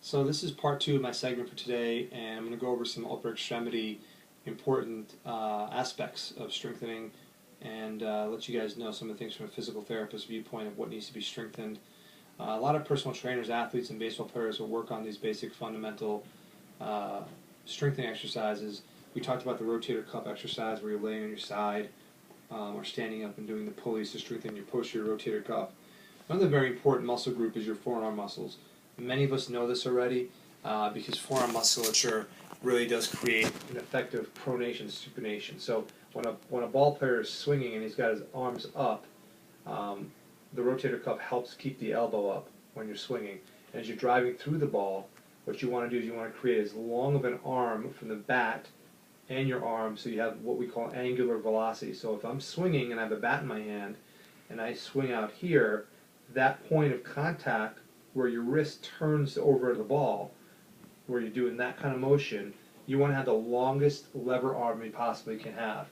So this is part two of my segment for today, and I'm going to go over some upper extremity important aspects of strengthening and let you guys know some of the things from a physical therapist viewpoint of what needs to be strengthened. A lot of personal trainers, athletes, and baseball players will work on these basic fundamental strengthening exercises. We talked about the rotator cuff exercise where you're laying on your side or standing up and doing the pulleys to strengthen your posterior rotator cuff. Another very important muscle group is your forearm muscles. Many of us know this already because forearm musculature really does create an effective pronation supination. So when a ball player is swinging and he's got his arms up, the rotator cuff helps keep the elbow up when you're swinging. And as you're driving through the ball, what you want to do is you want to create as long of an arm from the bat and your arm so you have what we call angular velocity. So if I'm swinging and I have a bat in my hand and I swing out here, that point of contact where your wrist turns over the ball, where you're doing that kind of motion, you want to have the longest lever arm you possibly can have.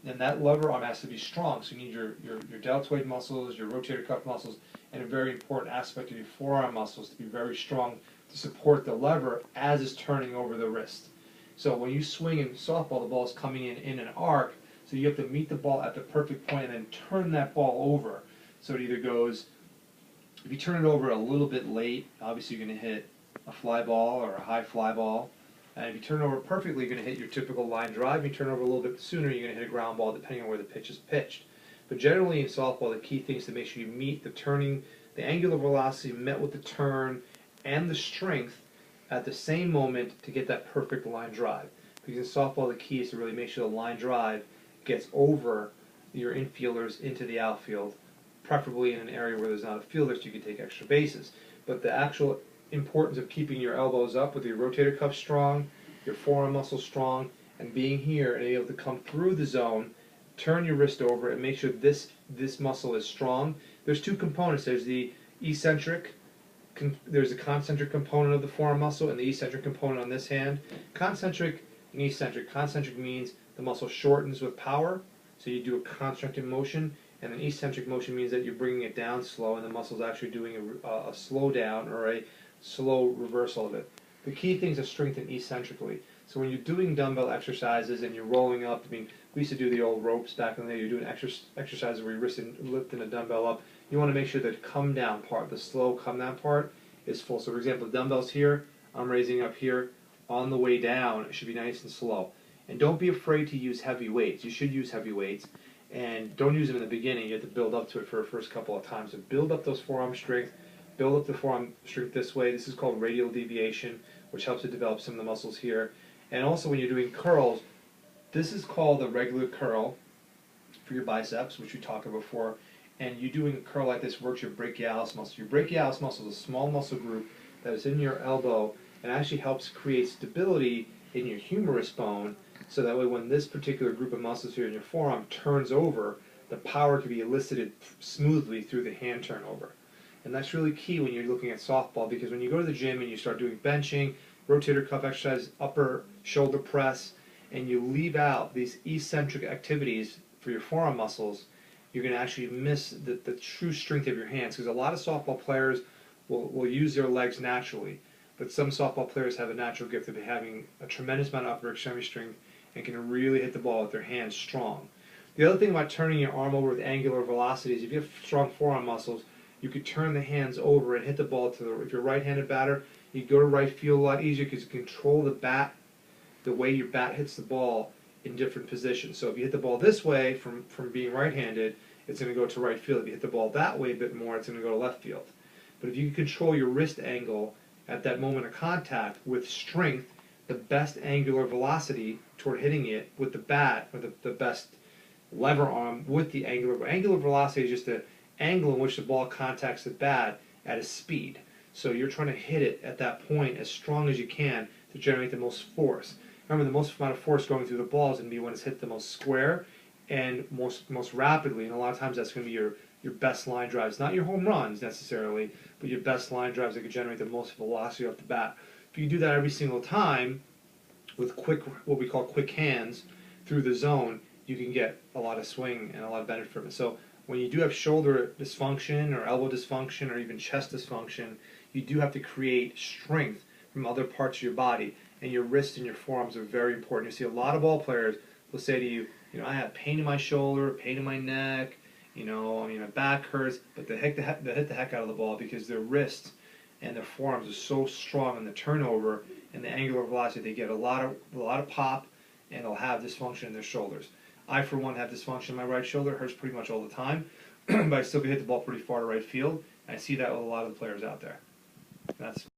And that lever arm has to be strong, so you need your deltoid muscles, your rotator cuff muscles, and a very important aspect of your forearm muscles to be very strong to support the lever as it's turning over the wrist. So when you swing in softball, the ball is coming in an arc, so you have to meet the ball at the perfect point and then turn that ball over. So it either goes, if you turn it over a little bit late, obviously you're going to hit a fly ball or a high fly ball. And if you turn it over perfectly, you're going to hit your typical line drive. If you turn it over a little bit sooner, you're going to hit a ground ball depending on where the pitch is pitched. But generally in softball, the key thing is to make sure you meet the turning, the angular velocity met with the turn and the strength at the same moment to get that perfect line drive. Because in softball, the key is to really make sure the line drive gets over your infielders into the outfield, preferably in an area where there's not a fielder so you can take extra bases. But the actual importance of keeping your elbows up with your rotator cuff strong, your forearm muscles strong, and being here and able to come through the zone, turn your wrist over and make sure this muscle is strong. There's two components. There's the eccentric, there's a concentric component of the forearm muscle and the eccentric component on this hand. Concentric and eccentric. Concentric means the muscle shortens with power, so you do a concentric motion. And an eccentric motion means that you're bringing it down slow and the muscle's actually doing a slow down or a slow reversal of it. The key thing is to strengthen eccentrically. So when you're doing dumbbell exercises and you're rolling up, we used to do the old ropes back in the day, you're doing exercises where you're lifting a dumbbell up, you want to make sure that come down part, the slow come down part, is full. So for example, the dumbbell's here, I'm raising up here, on the way down, it should be nice and slow. And don't be afraid to use heavy weights. You should use heavy weights. And don't use them in the beginning. You have to build up to it for the first couple of times. So build up those forearm strength. Build up the forearm strength this way. This is called radial deviation, which helps to develop some of the muscles here. And also when you're doing curls, this is called a regular curl for your biceps, which we talked about before. And you doing a curl like this works your brachialis muscle. Your brachialis muscle is a small muscle group that is in your elbow and actually helps create stability in your humerus bone, so that way when this particular group of muscles here in your forearm turns over, the power can be elicited smoothly through the hand turnover. And that's really key when you're looking at softball, because when you go to the gym and you start doing benching, rotator cuff exercise, upper shoulder press, and you leave out these eccentric activities for your forearm muscles, you're going to actually miss the true strength of your hands, because a lot of softball players will use their legs naturally. But some softball players have a natural gift of having a tremendous amount of upper extremity strength and can really hit the ball with their hands strong. The other thing about turning your arm over with angular velocity is if you have strong forearm muscles, you could turn the hands over and hit the ball to the, if you're a right-handed batter, you go to right field a lot easier because you control the bat, the way your bat hits the ball in different positions. So if you hit the ball this way from being right-handed, it's going to go to right field. If you hit the ball that way a bit more, it's going to go to left field. But if you can control your wrist angle at that moment of contact with strength, the best angular velocity toward hitting it with the bat, or the best lever arm with the angular velocity is just the angle in which the ball contacts the bat at a speed. So you're trying to hit it at that point as strong as you can to generate the most force. Remember, the most amount of force going through the ball is going to be when it's hit the most square and most rapidly, and a lot of times that's going to be your best line drives, not your home runs necessarily, but your best line drives that can generate the most velocity off the bat. If you do that every single time with quick, what we call quick hands through the zone, you can get a lot of swing and a lot of benefit from it. So when you do have shoulder dysfunction or elbow dysfunction or even chest dysfunction, you do have to create strength from other parts of your body. And your wrists and your forearms are very important. You see a lot of ball players will say to you, I have pain in my shoulder, pain in my neck, my back hurts, but they hit the heck out of the ball because their wrists and their forearms are so strong in the turnover and the angular velocity. They get a lot of pop, and they'll have dysfunction in their shoulders. I, for one, have dysfunction in my right shoulder. It hurts pretty much all the time, but I still can hit the ball pretty far to right field. I see that with a lot of the players out there. That's